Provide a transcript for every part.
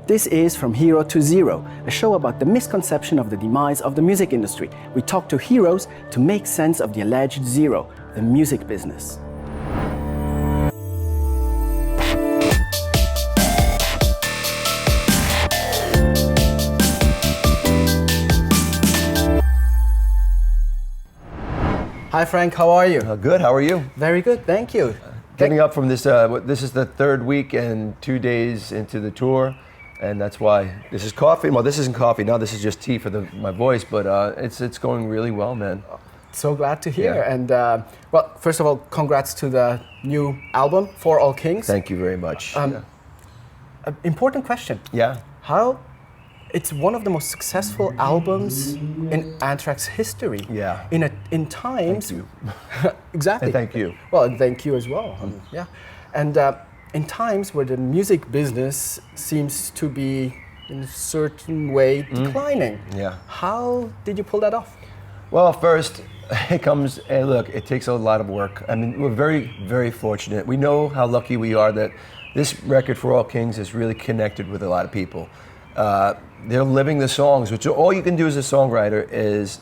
This is From Hero to Zero, a show about the misconception of the demise of the music industry. We talk to heroes to make sense of the alleged zero, the music business. Hi Frank, how are you? Good, how are you? Very good, thank you. Getting up from this, this is the third week and 2 days into the tour, and that's why this is coffee. Well, this isn't coffee now, this is just tea for my voice, but it's going really well, man. So glad to hear. Yeah. And well, first of all, congrats to the new album, For All Kings. Thank you very much. Important question. Yeah. It's one of the most successful albums in Anthrax history. Yeah. In times. Thank you. Exactly. And thank you. Well, and thank you as well. Yeah. And in times where the music business seems to be in a certain way declining. Yeah. How did you pull that off? Well, first, it comes, and look, it takes a lot of work. I mean, we're very, very fortunate. We know how lucky we are that this record, For All Kings, is really connected with a lot of people. They're living the songs, which all you can do as a songwriter is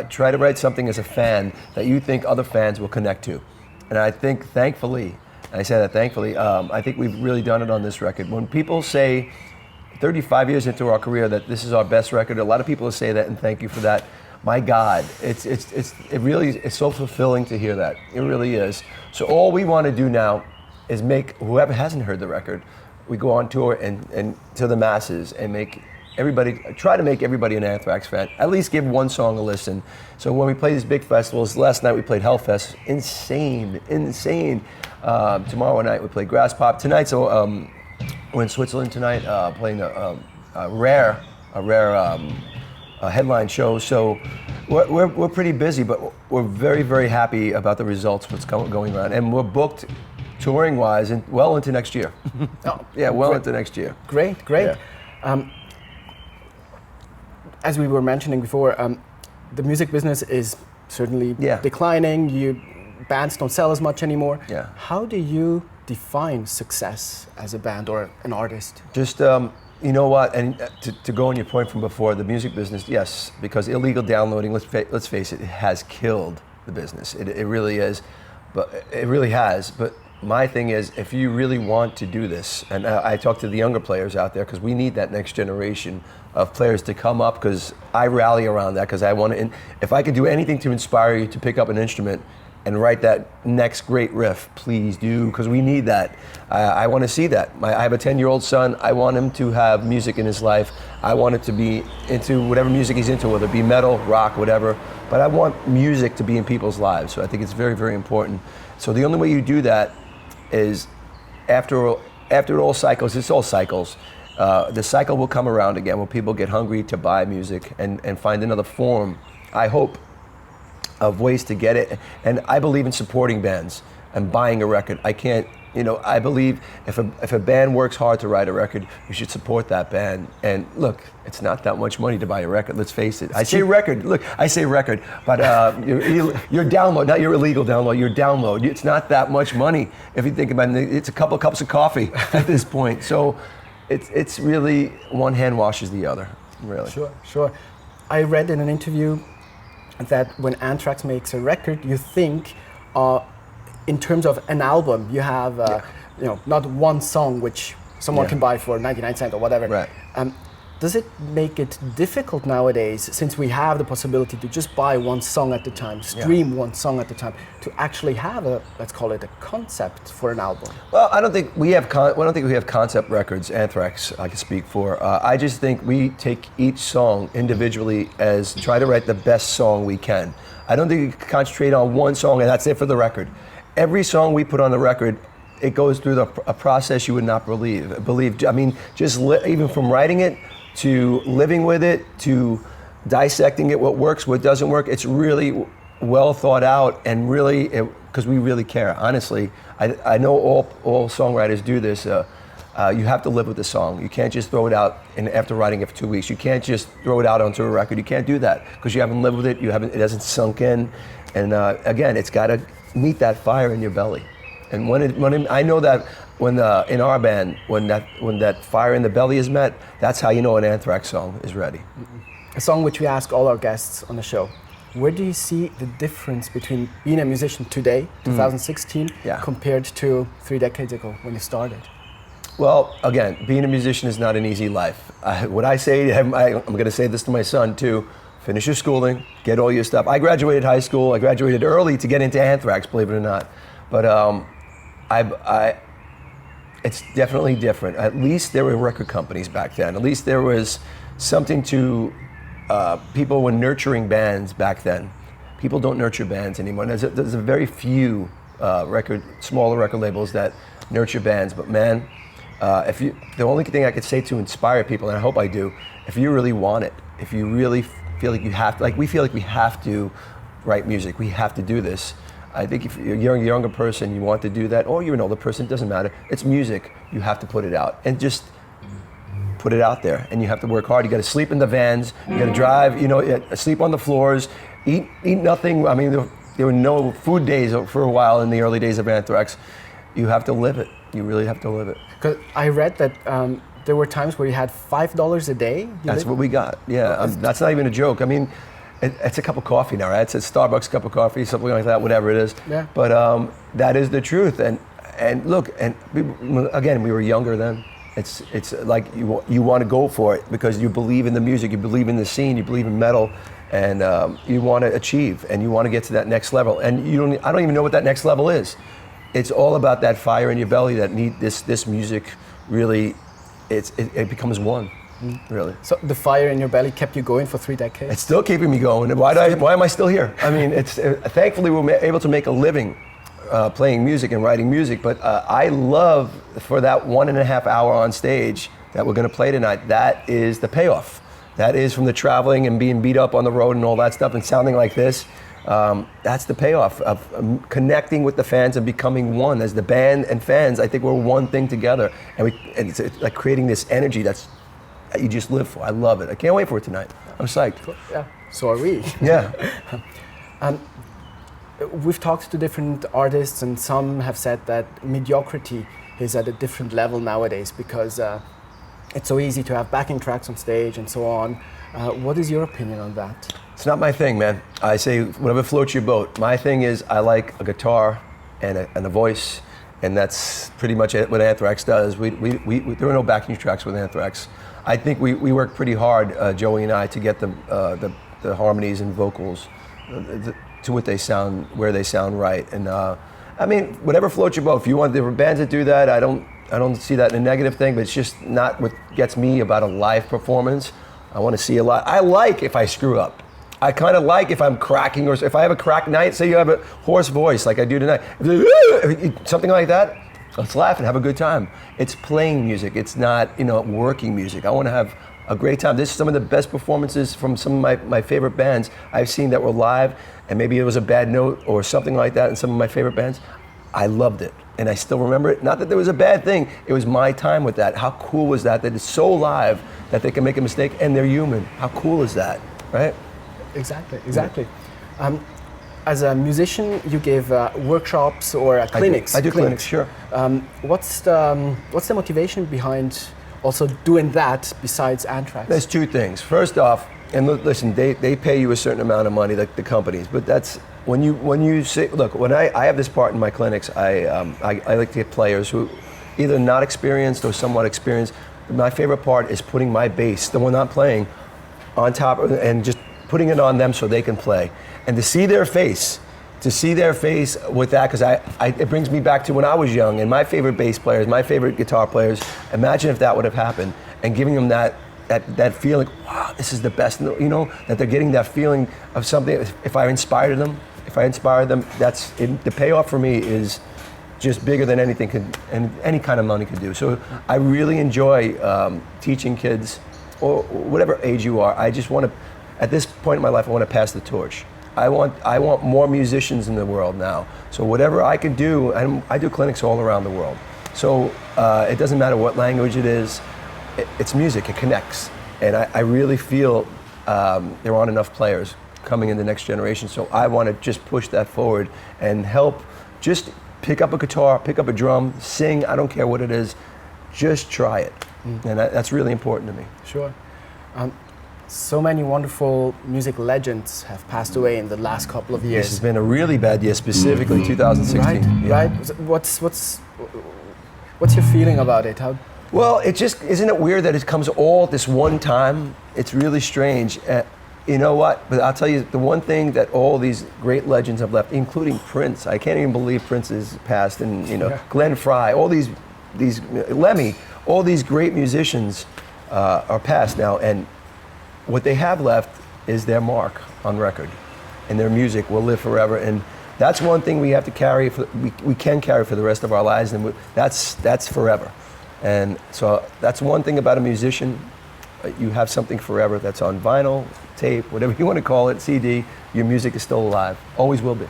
try to write something as a fan that you think other fans will connect to. And I think, thankfully, and I say that thankfully, I think we've really done it on this record. When people say 35 years into our career that this is our best record, a lot of people say that, and thank you for that. My God, it's so fulfilling to hear that. It really is. So all we want to do now is make whoever hasn't heard the record, we go on tour and to the masses and try to make everybody an Anthrax fan. At least give one song a listen. So when we play these big festivals, last night we played Hellfest, insane. Tomorrow night we play Grass Pop. Tonight, so we're in Switzerland tonight, playing a rare headline show. So we're pretty busy, but we're very, very happy about the results, what's going on, and we're booked touring-wise and well into next year. Into next year. Great. Yeah. As we were mentioning before, the music business is certainly declining. Bands don't sell as much anymore. Yeah. How do you define success as a band or an artist? Just, you know what, and to go on your point from before, the music business, yes, because illegal downloading, let's face it has killed the business. It really is, but it really has. But my thing is, if you really want to do this, and I talk to the younger players out there, because we need that next generation of players to come up, because I rally around that, because I want to, if I can do anything to inspire you to pick up an instrument and write that next great riff, please do, because we need that. I want to see that. I have a 10-year-old son. I want him to have music in his life. I want it to be into whatever music he's into, whether it be metal, rock, whatever. But I want music to be in people's lives. So I think it's very, very important. So the only way you do that is after it all cycles, it's all cycles. The cycle will come around again when people get hungry to buy music and find another form, I hope, of ways to get it. And I believe in supporting bands and buying a record. I believe if a band works hard to write a record, you should support that band. And look, it's not that much money to buy a record, let's face it. I say record, but your download, not your illegal download, your download, it's not that much money. If you think about it, it's a couple of cups of coffee at this point. So it's really, one hand washes the other, really. Sure. I read in an interview that when Anthrax makes a record, you think in terms of an album, you have not one song which someone can buy for 99 cents or whatever. Right. Does it make it difficult nowadays, since we have the possibility to just buy one song at a time, stream one song at a time, to actually have let's call it a concept for an album? Well, I don't think we have concept records, Anthrax, I can speak for. I just think we take each song individually as try to write the best song we can. I don't think you can concentrate on one song and that's it for the record. Every song we put on the record, it goes through a process you would not believe. I mean, even from writing it, to living with it, to dissecting it, what works, what doesn't work. It's really well thought out, and really, because we really care. Honestly, I know all songwriters do this. You have to live with the song. You can't just throw it out after writing it for 2 weeks. You can't just throw it out onto a record. You can't do that because you haven't lived with it. It hasn't sunk in. And again, it's got to meet that fire in your belly. And I know that when in our band, when that fire in the belly is met, that's how you know an Anthrax song is ready. A song which we ask all our guests on the show. Where do you see the difference between being a musician today, 2016, compared to 3 decades ago when you started? Well, again, being a musician is not an easy life. What I say, I'm going to say this to my son too, finish your schooling, get all your stuff. I graduated high school, I graduated early to get into Anthrax, believe it or not. But it's definitely different. At least there were record companies back then. At least there was something to, people were nurturing bands back then. People don't nurture bands anymore. There's a very few smaller record labels that nurture bands, but man, the only thing I could say to inspire people, and I hope I do, if you really want it, if you really feel like you have to, like we feel like we have to write music, we have to do this. I think if you're a younger person, you want to do that, or you're an older person, it doesn't matter. It's music, you have to put it out, and just put it out there, and you have to work hard. You got to sleep in the vans, you got to drive, sleep on the floors, eat nothing. I mean, there were no food days for a while in the early days of Anthrax. You have to live it. You really have to live it. Because I read that there were times where you had $5 a day. That's what we got. Yeah, that's not even a joke. I mean, it's a cup of coffee now, right? It's a Starbucks cup of coffee, something like that, whatever it is. Yeah. But that is the truth. And look, again, we were younger then. It's like you want to go for it because you believe in the music, you believe in the scene, you believe in metal, and you want to achieve, and you want to get to that next level. And I don't even know what that next level is. It's all about that fire in your belly that this music really, it becomes one, really. So the fire in your belly kept you going for 3 decades? It's still keeping me going. And why am I still here? I mean, thankfully we're able to make a living playing music and writing music, but I love for that 1.5 hour on stage that we're going to play tonight, that is the payoff. That is from the traveling and being beat up on the road and all that stuff and sounding like this. That's the payoff of connecting with the fans and becoming one. As the band and fans, I think we're one thing together, and it's like creating this energy that you just live for. I love it. I can't wait for it tonight. I'm psyched. Cool. Yeah, so are we. Yeah. We've talked to different artists, and some have said that mediocrity is at a different level nowadays because it's so easy to have backing tracks on stage and so on. What is your opinion on that? It's not my thing, man. I say whatever floats your boat. My thing is I like a guitar and a voice, and that's pretty much what Anthrax does. There are no backing tracks with Anthrax. I think we work pretty hard, Joey and I, to get the harmonies and vocals to where they sound right. And I mean, whatever floats your boat. If you want different bands that do that, I don't see that in a negative thing, but it's just not what gets me about a live performance. I want to see a lot. I like if I screw up. I kind of like if I'm cracking, or if I have a cracked night, say you have a hoarse voice like I do tonight, something like that, let's laugh and have a good time. It's playing music, it's not working music. I want to have a great time. This is some of the best performances from some of my favorite bands I've seen that were live, and maybe it was a bad note or something like that in some of my favorite bands. I loved it, and I still remember it. Not that there was a bad thing, it was my time with that. How cool was that it's so live that they can make a mistake and they're human. How cool is that, right? Exactly. As a musician, you give workshops or clinics. I do clinics, sure. What's the motivation behind also doing that besides Anthrax? There's two things. First off, and listen, they pay you a certain amount of money, like the companies, but that's when you say, look, when I have this part in my clinics, I like to get players who either not experienced or somewhat experienced. My favorite part is putting my bass, the one I'm playing, on top of, and just putting it on them so they can play. And to see their face with that, because it brings me back to when I was young and my favorite bass players, my favorite guitar players, imagine if that would have happened, and giving them that feeling, wow, this is the best, that they're getting that feeling of something. If I inspired them, the payoff for me is just bigger than anything and any kind of money could do. So I really enjoy teaching kids, or whatever age you are. I just want to, at this point in my life, I want to pass the torch. I want more musicians in the world now. So whatever I can do, and I do clinics all around the world. So it doesn't matter what language it is, it's music, it connects. And I really feel there aren't enough players coming in the next generation. So I want to just push that forward and help just pick up a guitar, pick up a drum, sing, I don't care what it is, just try it. And that's really important to me. Sure. So many wonderful music legends have passed away in the last couple of years. This has been a really bad year, specifically 2016. Right, Yeah. right. What's your feeling about it? How? Well, it just, isn't it weird that it comes all at this one time? It's really strange. You know what? But I'll tell you, the one thing that all these great legends have left, including Prince, I can't even believe Prince is passed, and Glenn Frey, all these Lemmy, all these great musicians are passed now, and what they have left is their mark on record, and their music will live forever. And that's one thing we have to carry. We can carry for the rest of our lives, and that's forever. And so that's one thing about a musician. You have something forever that's on vinyl, tape, whatever you want to call it, CD. Your music is still alive. Always will be.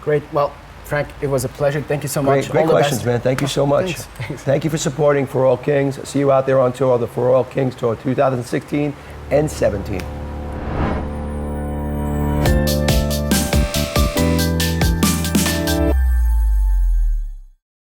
Great. Well, Frank, it was a pleasure. Thank you so much. Great questions, man. Thank you so much. Thanks. Thank you for supporting For All Kings. See you out there on tour, the For All Kings Tour 2016 and 17.